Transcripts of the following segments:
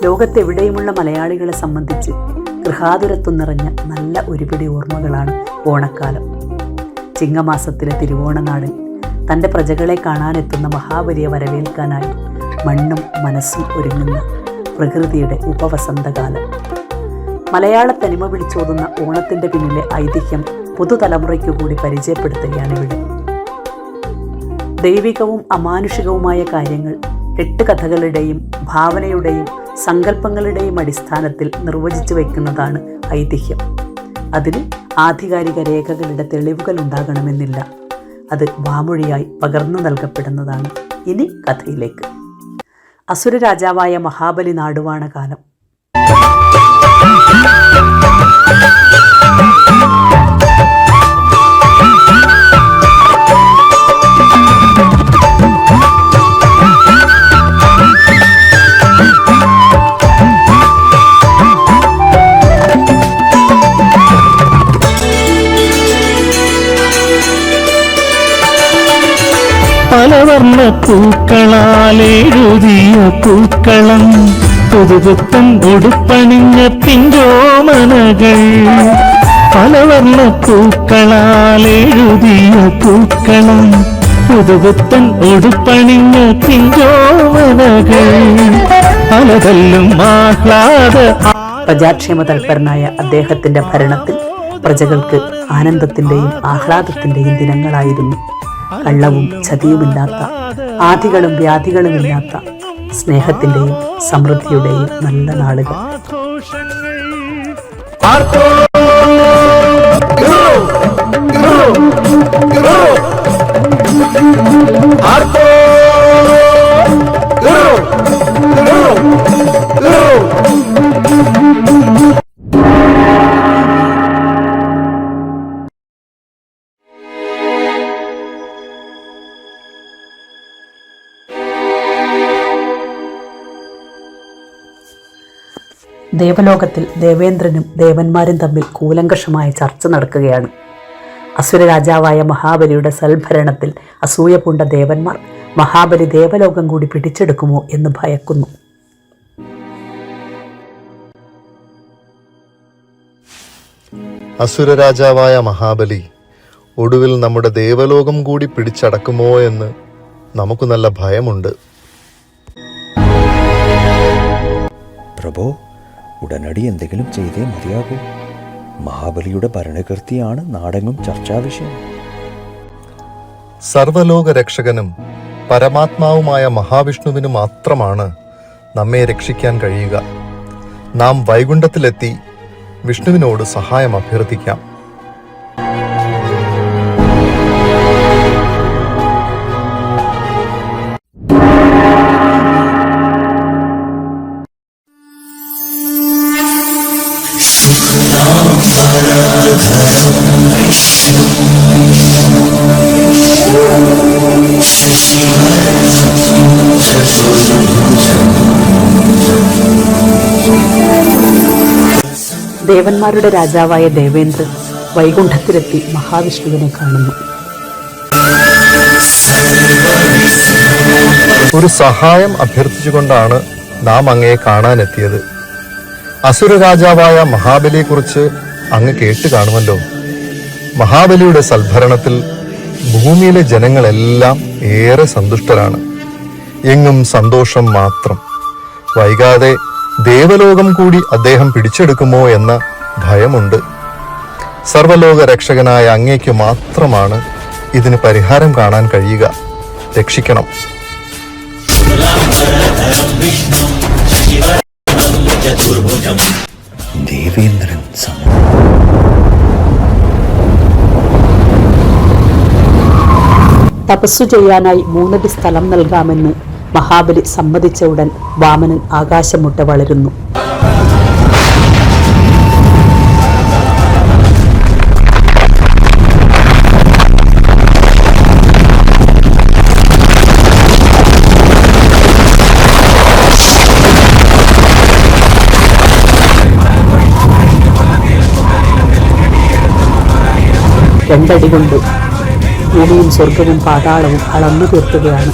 ലോകത്തെവിടെയുമുള്ള മലയാളികളെ സംബന്ധിച്ച് ഗൃഹാതുരത്വം നിറഞ്ഞ നല്ല ഒരുപിടി ഓർമ്മകളാണ് ഓണക്കാലം. ചിങ്ങമാസത്തിലെ തിരുവോണനാളിൽ തൻ്റെ പ്രജകളെ കാണാനെത്തുന്ന മഹാബലിയെ വരവേൽക്കാനായി മണ്ണും മനസ്സും ഒരുങ്ങുന്ന പ്രകൃതിയുടെ ഉപവസന്തകാലം. മലയാള തനിമ വിളിച്ചോതുന്ന ഓണത്തിൻ്റെ പിന്നിലെ ഐതിഹ്യം പുതുതലമുറയ്ക്കു കൂടി പരിചയപ്പെടുത്തുകയാണിവിടെ. ദൈവികവും അമാനുഷികവുമായ കാര്യങ്ങൾ 8 കഥകളുടെയും ഭാവനയുടെയും സങ്കല്പങ്ങളുടെയും അടിസ്ഥാനത്തിൽ നിർവചിച്ചു വയ്ക്കുന്നതാണ് ഐതിഹ്യം. അതിന് ആധികാരിക രേഖകളുടെ തെളിവുകൾ ഉണ്ടാകണമെന്നില്ല. അത് വാമൊഴിയായി പകർന്നു നൽകപ്പെടുന്നതാണ്. ഇനി കഥയിലേക്ക്. അസുര രാജാവായ മഹാബലി നാടുവാണ കാലം. പലവർണ്ണ പൂക്കളാലെഴുതിയ പൂക്കളം, പുതുപുത്തൻ ഉടുപ്പണിഞ്ഞ പിഞ്ചോമനകൾ. പലവർണ്ണ പൂക്കളാലെഴുതിയ പൂക്കളം, പുതുപുത്തൻ ഉടുപ്പണിഞ്ഞ പിഞ്ചോമനകൾ. പലതല്ലും ആഹ്ലാദ. പ്രജാക്ഷേമ തൽപരനായ അദ്ദേഹത്തിന്റെ ഭരണത്തിൽ പ്രജകൾക്ക് ആനന്ദത്തിന്റെയും ആഹ്ലാദത്തിന്റെയും ദിനങ്ങളായിരുന്നു. കള്ളവും ചതിയുമില്ലാത്ത, ആധികളും വ്യാധികളുമില്ലാത്ത സ്നേഹത്തിന്റെയും സമൃദ്ധിയുടെയും നല്ല നാളുകൾ. ദേവലോകത്തിൽ ദേവേന്ദ്രനും ദേവന്മാരും തമ്മിൽ കൂലങ്കഷമായ ചർച്ച നടക്കുകയാണ്. അസുര രാജാവായ മഹാബലിയുടെ സൽഭരണത്തിൽ അസൂയ പൂണ്ട ദേവന്മാർ മഹാബലി ദേവലോകം കൂടി പിടിച്ചെടുക്കുമോ എന്ന് ഭയക്കുന്നു. അസുര രാജാവായ മഹാബലി ഒടുവിൽ നമ്മുടെ ദേവലോകം കൂടി പിടിച്ചടക്കുമോ എന്ന് നമുക്ക് നല്ല ഭയമുണ്ട്. പ്രഭോ, ഉടനടി എന്തെങ്കിലും ചെയ്തേ മതിയാകൂ. മഹാബലിയുടെ ഭരണകീർത്തിയാണ് നാടെങ്ങും ചർച്ചാ വിഷയം. സർവലോക രക്ഷകനും പരമാത്മാവുമായ മഹാവിഷ്ണുവിന് മാത്രമാണ് നമ്മെ രക്ഷിക്കാൻ കഴിയുക. നാം വൈകുണ്ഠത്തിലെത്തി വിഷ്ണുവിനോട് സഹായം അഭ്യർത്ഥിക്കാം. ദേവന്മാരുടെ രാജാവായ ദേവേന്ദ്രൻ വൈകുണ്ഠത്തിലെത്തി മഹാവിഷ്ണുവിനെ കാണുന്നു. ഒരു സഹായം അഭ്യർത്ഥിച്ചുകൊണ്ടാണ് നാം അങ്ങയെ കാണാനെത്തിയത്. അസുര രാജാവായ മഹാബലിയെക്കുറിച്ച് അങ്ങ് കേട്ട് കാണുമല്ലോ. മഹാബലിയുടെ സൽഭരണത്തിൽ ഭൂമിയിലെ ജനങ്ങളെല്ലാം ഏറെ സന്തുഷ്ടരാണ്. എങ്ങും സന്തോഷം മാത്രം. വൈകാതെ ദേവലോകം കൂടി അദ്ദേഹം പിടിച്ചെടുക്കുമോ എന്ന ഭയമുണ്ട്. സർവലോക രക്ഷകനായ അങ്ങേക്ക് മാത്രമാണ് ഇതിന് പരിഹാരം കാണാൻ കഴിയുക. രക്ഷിക്കണം. ദേവേന്ദ്രൻ തപസ്സു ചെയ്യാനായി 3 സ്ഥലം നൽകാമെന്ന് മഹാബലി സമ്മതിച്ച ഉടൻ വാമനൻ ആകാശമുട്ട വളരുന്നു. രണ്ടടി കൊണ്ട് ഭൂമിയും സ്വർഗവും പാതാളവും അളന്നു തീർക്കുകയാണ്.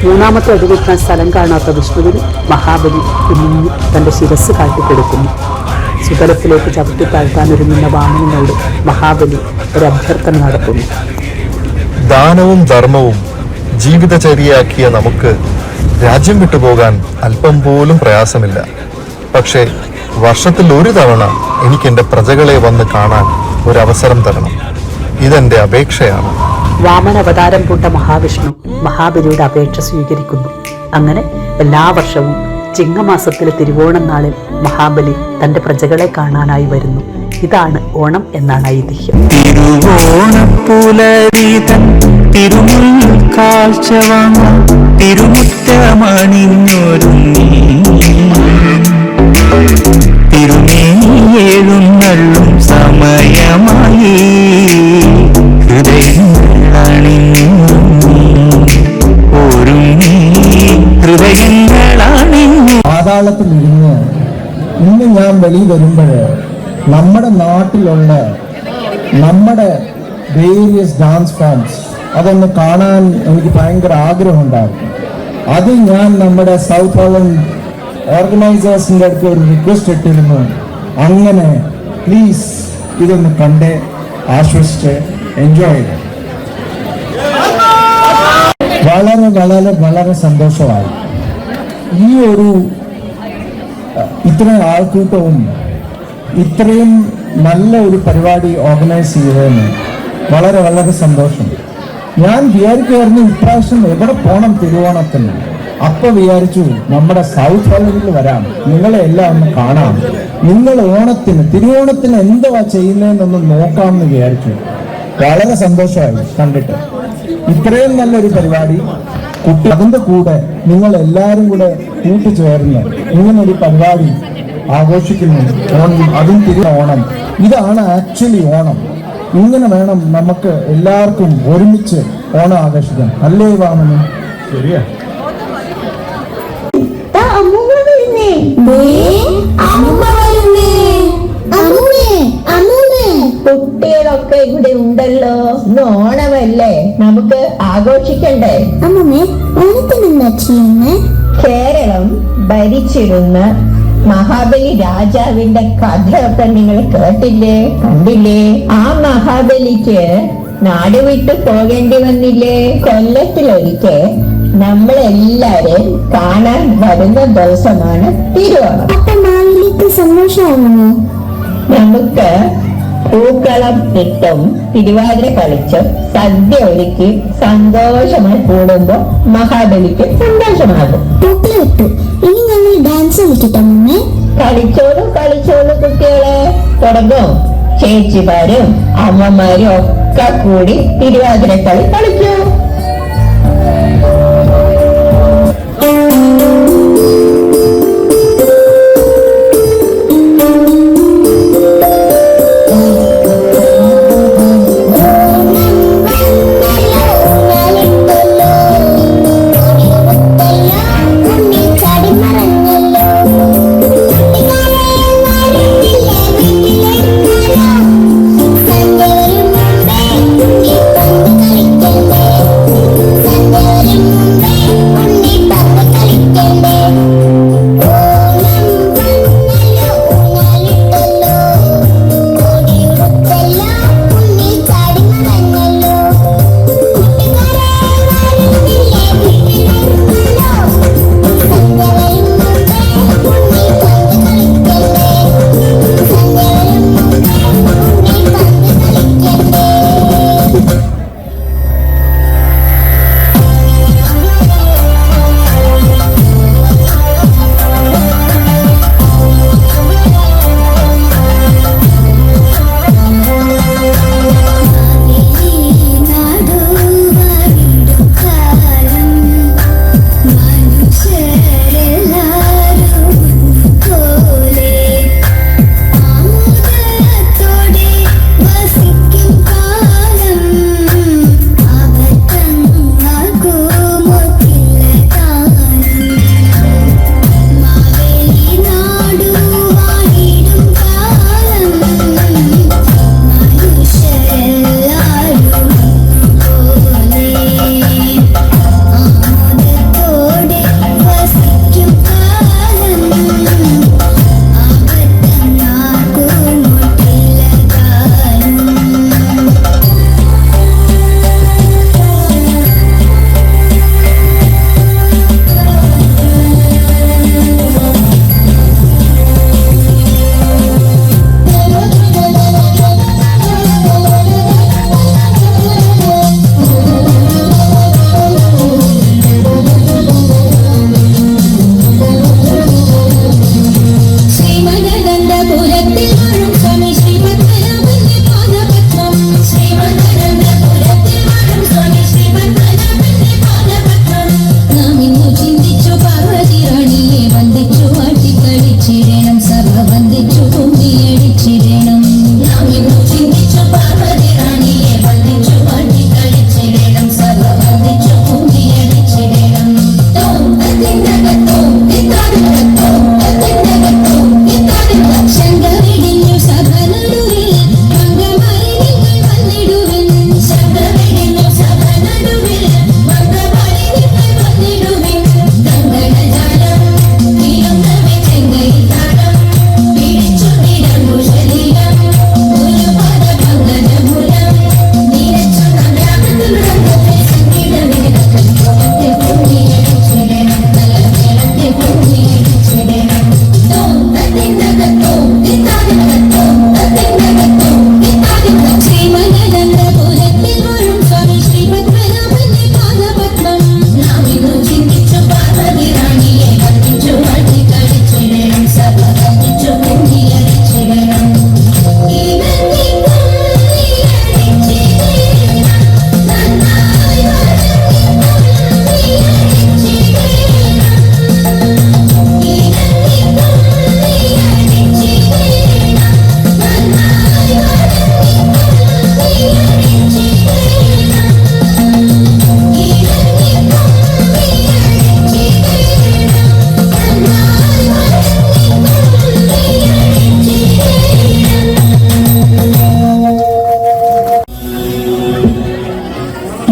മൂന്നാമത്തെ അടിവെക്കാൻ സ്ഥലം കാണാത്ത വിഷ്ണുവിന് മഹാബലി കുനിഞ്ഞു തൻ്റെ ശിരസ് കാട്ടിക്കൊടുക്കുന്നു. സുതലത്തിലേക്ക് ചവിട്ടി താഴ്ത്താനൊരുങ്ങുന്ന വാമനനോട് മഹാബലി ഒരു അഭ്യർത്ഥന നടത്തുന്നു. ദാനവും ധർമ്മവും ജീവിതചര്യയാക്കിയ നമുക്ക് രാജ്യം വിട്ടുപോകാൻ അല്പം പോലും പ്രയാസമില്ല. പക്ഷേ വർഷത്തിൽ ഒരു തവണ എനിക്ക് എൻ്റെ പ്രജകളെ വന്ന് കാണാൻ ഒരവസരം തരണം. ഇതെന്റെ അപേക്ഷയാണ്. വാമന അവതാരം പൂണ്ട മഹാവിഷ്ണു മഹാബലിയുടെ അപേക്ഷ സ്വീകരിക്കുന്നു. അങ്ങനെ എല്ലാ വർഷവും ചിങ്ങമാസത്തിലെ തിരുവോണം നാളിൽ മഹാബലി തന്റെ പ്രജകളെ കാണാനായി വരുന്നു. ഇതാണ് ഓണം എന്നാണ് ഐതിഹ്യം. തിരുവോണപ്പുലരിതൻ തിരുമുൽക്കാഴ്ച വാങ്ങാൻ തിരുമുറ്റമണിഞ്ഞൊരുങ്ങി തിരുമേഴുന്നള്ളും സമയമായി പാതാളത്തിൽ ഇരുന്ന് ഇന്ന് ഞാൻ വെളിയിൽ വരുമ്പോൾ നമ്മുടെ നാട്ടിലുള്ള നമ്മുടെ വേരിയസ് ഡാൻസ് ഫോംസ് അതൊന്ന് കാണാൻ എനിക്ക് ഭയങ്കര ആഗ്രഹമുണ്ടായിരുന്നു. അത് ഞാൻ നമ്മുടെ സൗത്ത് ഹോളണ്ട് ഓർഗനൈസേഴ്സിൻ്റെ അടുത്ത് ഒരു റിക്വസ്റ്റ് ഇട്ടിരുന്നു. അങ്ങനെ പ്ലീസ് ഇതൊന്ന് കണ്ട് ആശ്വസിച്ച് എൻജോയ് ചെയ്തു. വളരെ വളരെ വളരെ സന്തോഷമായി. ഈ ഒരു ഇത്രയും ആൾക്കൂട്ടവും ഇത്രയും നല്ല ഒരു പരിപാടി ഓർഗനൈസ് ചെയ്തതിന് വളരെ വളരെ സന്തോഷം. ഞാൻ വിചാരിക്കുമായിരുന്നു ഇപ്രാവശ്യം എവിടെ പോകണം തിരുവോണത്തിന്. അപ്പൊ വിചാരിച്ചു നമ്മുടെ സൗത്ത് ഹോളണ്ടിൽ വരാം, നിങ്ങളെ എല്ലാം ഒന്ന് കാണാം, നിങ്ങൾ ഓണത്തിന് തിരുവോണത്തിന് എന്തുവാ ചെയ്യുന്നതെന്നൊന്ന് നോക്കാമെന്ന് വിചാരിച്ചു. വളരെ സന്തോഷമായി കണ്ടിട്ട്. ഇത്രയും നല്ലൊരു പരിപാടി കുട്ടി അതിൻ്റെ കൂടെ നിങ്ങൾ എല്ലാവരും കൂടെ കൂട്ടിച്ചേർന്ന് ഇങ്ങനൊരു പരിപാടി ആഘോഷിക്കുന്നു. ഓണം, അതും ഓണം. ഇതാണ് ആക്ച്വലി ഓണം. ഇങ്ങനെ വേണം നമുക്ക് എല്ലാവർക്കും ഒരുമിച്ച് ഓണം ആഘോഷിക്കാം. അല്ലേ വാമന്? ശരിയാ. കുട്ടികളൊക്കെ ഇവിടെ ഉണ്ടല്ലോ. ഇന്ന് ഓണമല്ലേ, നമുക്ക് ആഘോഷിക്കണ്ടേ? അമ്മമ്മേ, ഓണത്തിന് എന്താ ചെയ്യുന്നേ? കേരളം ഭരിച്ചിരുന്ന മഹാബലി രാജാവിന്റെ കഥയൊക്കെ നിങ്ങൾ കേട്ടില്ലേ, കണ്ടില്ലേ? ആ മഹാബലിക്ക് നാട് വിട്ടു പോകേണ്ടി വന്നില്ലേ? കൊല്ലത്തിലൊരിക്കൽ നമ്മളെല്ലാരും കാണാൻ വരുന്ന ദിവസമാണ് തിരുവോണം. അപ്പൊ മാവേലിക്ക് സന്തോഷമാകുമോ? നമുക്ക് പൂക്കളം ഇട്ടും തിരുവാതിര കളിച്ചും സദ്യ ഒരുക്കി സന്തോഷമായി കൂടുമ്പോ മഹാബലിക്ക് സന്തോഷമാകും. പൂക്കളം ഇട്ടു, ഇനി ഞങ്ങൾ ഡാൻസ് കളിക്കട്ടെ അമ്മമ്മേ? കളിച്ചോളൂ കളിച്ചോളൂ കുട്ടികളെ. തുടങ്ങും. ചേച്ചിമാരും അമ്മമാരും ഒക്കെ കൂടി തിരുവാതിര കളി കളിക്കൂ. Thank you.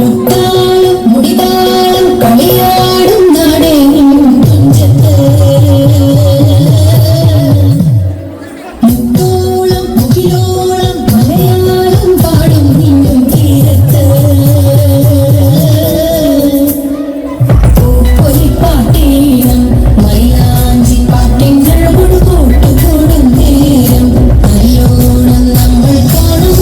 മുത്താളം മുടിതാളം കളിയാടും നാടേ തുഞ്ചത്ത് മുത്തോളം മുകിലോളം മലയാളം പാടും നിന്നും തീരത്ത് പൂപ്പൊലിപ്പാട്ടീണം മൈലാഞ്ചി പാട്ടിങ്ങൾ കൊടുകൂട്ടുകൂടും നേരം നല്ലോണം നമ്മൾ കാണും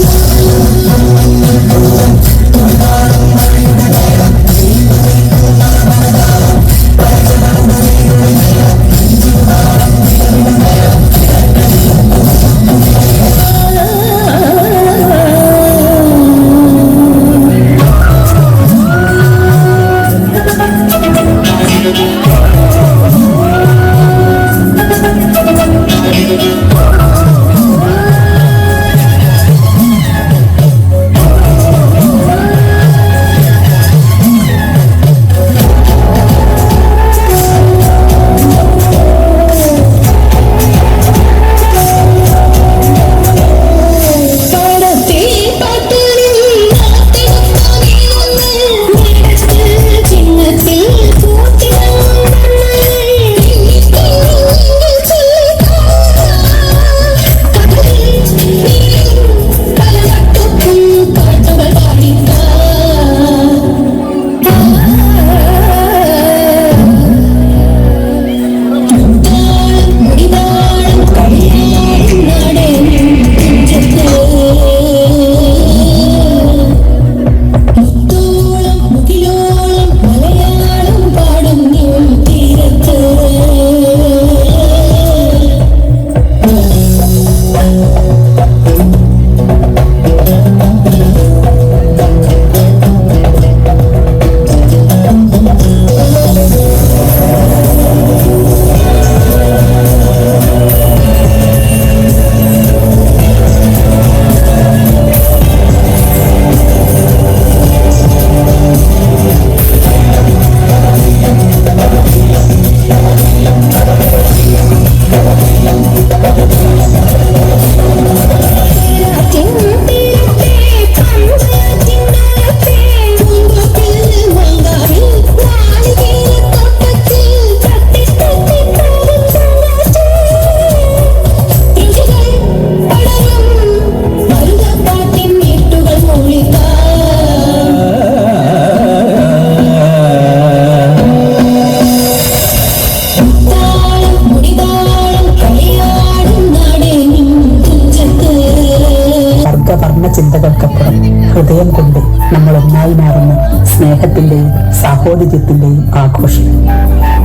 ചിന്തകൾക്കപ്പുറം ഹൃദയം കൊണ്ട് നമ്മൾ ഒന്നായി മാറുന്ന സ്നേഹത്തിന്റെയും സാഹോദര്യത്തിന്റെയും ആഘോഷം.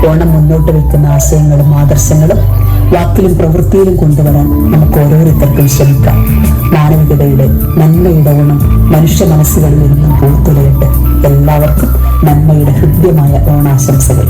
ഓണം മുന്നോട്ട് വെക്കുന്ന ആശയങ്ങളും ആദർശങ്ങളും വാക്കിലും പ്രവൃത്തിയിലും കൊണ്ടുവരാൻ നമുക്ക് ഓരോരുത്തർക്കും ശ്രമിക്കാം. മാനവികതയുടെ നന്മയുടെ ഓണം മനുഷ്യ മനസ്സുകളിൽ നിന്നും പൂത്തുലയട്ടെ. എല്ലാവർക്കും നന്മയുടെ ഹൃദ്യമായ ഓണാശംസകൾ.